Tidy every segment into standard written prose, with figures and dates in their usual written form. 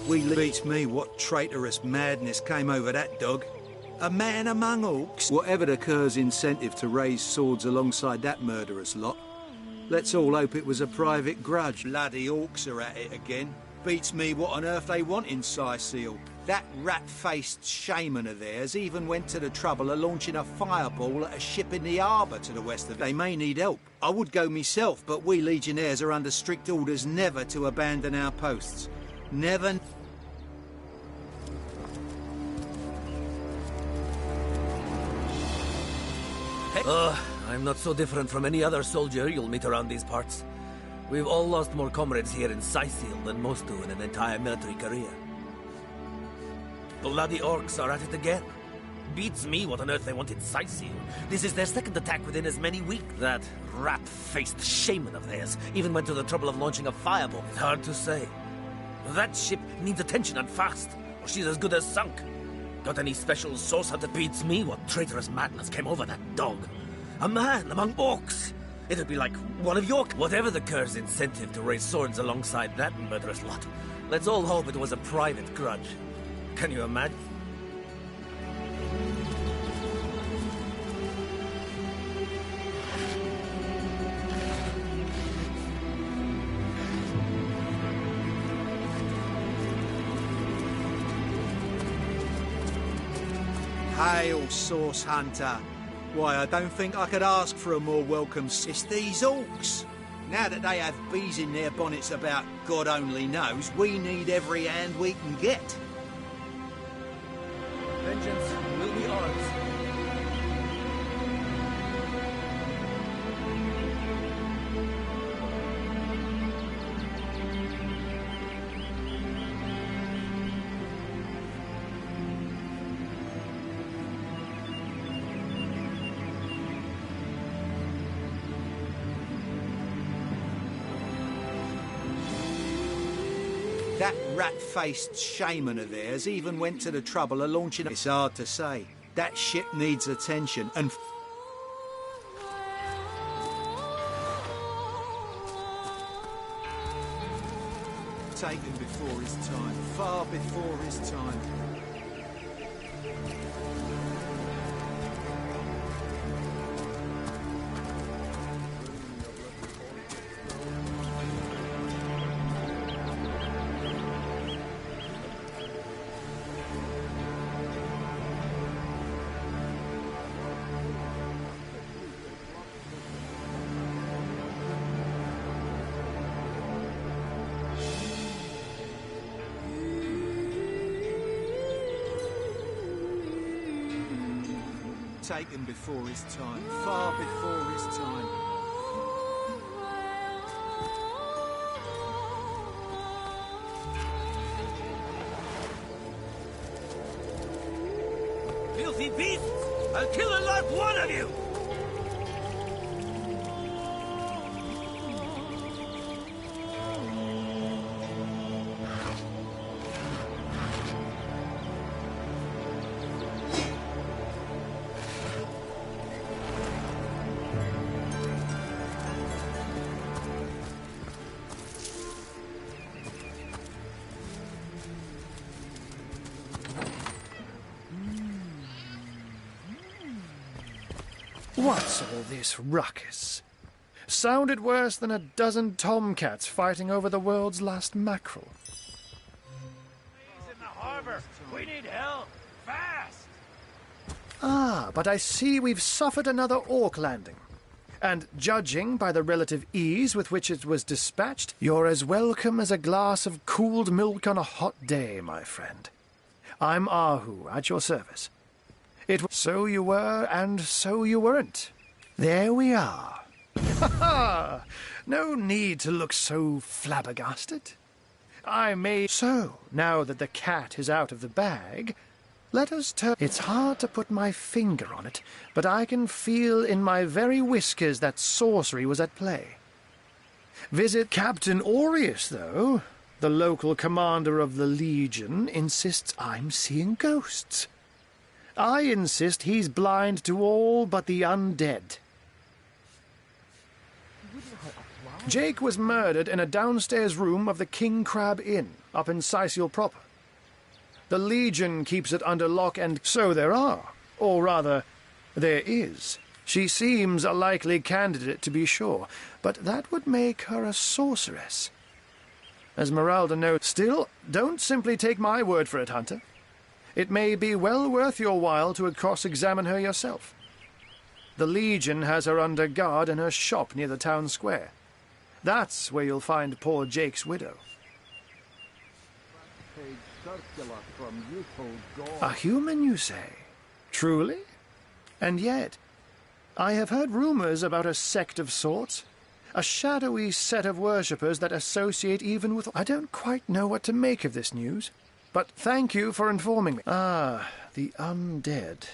Beats me what traitorous madness came over that dog. A man among orcs? Whatever the Cur's incentive to raise swords alongside that murderous lot. Let's all hope it was a private grudge. Bloody orcs are at it again. Beats me what on earth they want in Sicil. That rat-faced shaman of theirs even went to the trouble of launching a fireball at a ship in the harbour to the west of it. They may need help. I would go myself, but we legionnaires are under strict orders never to abandon our posts. Never... I'm not so different from any other soldier you'll meet around these parts. We've all lost more comrades here in Sicil than most do in an entire military career. Bloody orcs are at it again. Beats me what on earth they want in Sicil. This is their second attack within as many weeks. That rat-faced shaman of theirs even went to the trouble of launching a fireball. It's hard to say. That ship needs attention and fast, or she's as good as sunk. Got any special sauce that beats me what traitorous madness came over that dog? A man among orcs! It'd be like one of your... Whatever the Cur's incentive to raise swords alongside that murderous lot, let's all hope it was a private grudge. Can you imagine? Hail, Source Hunter. Why, I don't think I could ask for a more welcome It's these orcs. Now that they have bees in their bonnets about God only knows, we need every hand we can get. Vengeance will be ours. That rat-faced shaman of theirs even went to the trouble of launching... It's hard to say. That ship needs attention and... Taken before his time, far before his time. Taken before his time, far before his time. Filthy beasts! I'll kill the last one of you! What's all this ruckus? Sounded worse than a dozen tomcats fighting over the world's last mackerel. He's in the harbor. We need help. Fast! Ah, but I see we've suffered another orc landing. And judging by the relative ease with which it was dispatched, you're as welcome as a glass of cooled milk on a hot day, my friend. I'm Ahu, at your service. So you were, and so you weren't. There we are. Ha ha! No need to look so flabbergasted. So, now that the cat is out of the bag, let us turn... It's hard to put my finger on it, but I can feel in my very whiskers that sorcery was at play. Visit Captain Aureus, though, the local commander of the Legion, insists I'm seeing ghosts. I insist he's blind to all but the undead. Jake was murdered in a downstairs room of the King Crab Inn, up in Sicil proper. The Legion keeps it under lock and so there are. Or rather, there is. She seems a likely candidate, to be sure, but that would make her a sorceress. Esmeralda knows. Still, don't simply take my word for it, Hunter. It may be well worth your while to cross-examine her yourself. The Legion has her under guard in her shop near the town square. That's where you'll find poor Jake's widow. A human, you say? Truly? And yet, I have heard rumors about a sect of sorts. A shadowy set of worshippers that associate even with... I don't quite know what to make of this news. But thank you for informing me. Ah, the undead.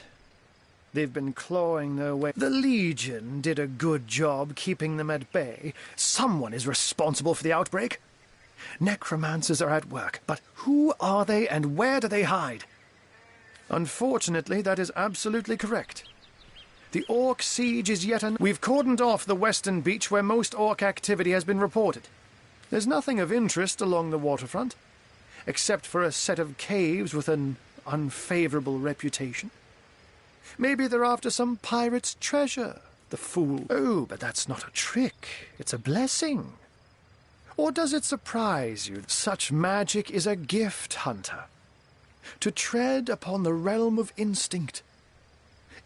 They've been clawing their way. The Legion did a good job keeping them at bay. Someone is responsible for the outbreak. Necromancers are at work, but who are they and where do they hide? Unfortunately, that is absolutely correct. The Orc siege is yet We've cordoned off the western beach where most Orc activity has been reported. There's nothing of interest along the waterfront, except for a set of caves with an unfavorable reputation. Maybe they're after some pirate's treasure, the fool. Oh, but that's not a trick. It's a blessing. Or does it surprise you? Such magic is a gift, Hunter. To tread upon the realm of instinct.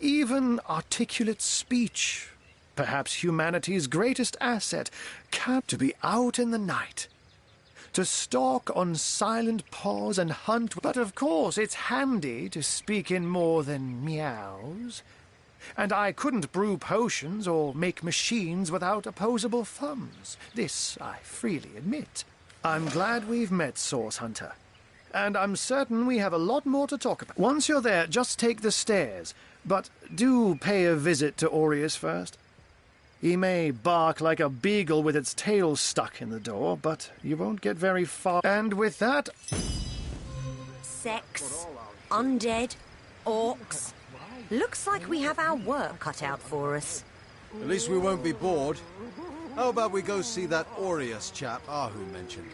Even articulate speech, perhaps humanity's greatest asset, to be out in the night. To stalk on silent paws and hunt. But of course, it's handy to speak in more than meows. And I couldn't brew potions or make machines without opposable thumbs. This I freely admit. I'm glad we've met, Source Hunter. And I'm certain we have a lot more to talk about. Once you're there, just take the stairs. But do pay a visit to Aureus first. He may bark like a beagle with its tail stuck in the door, but you won't get very far. And with that... Sex, undead, orcs. Looks like we have our work cut out for us. At least we won't be bored. How about we go see that Aureus chap Ahu mentioned?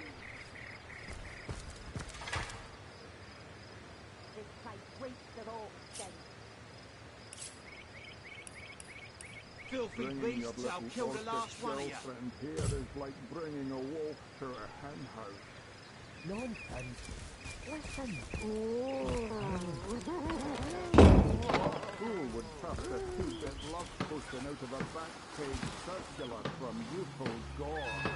Filthy beasts, I'll kill the last one of you. Here is like bringing a wolf to a hen house. Nonsense. Listen. Who would trust a two-bit love potion out of a back page circular from youthful gore?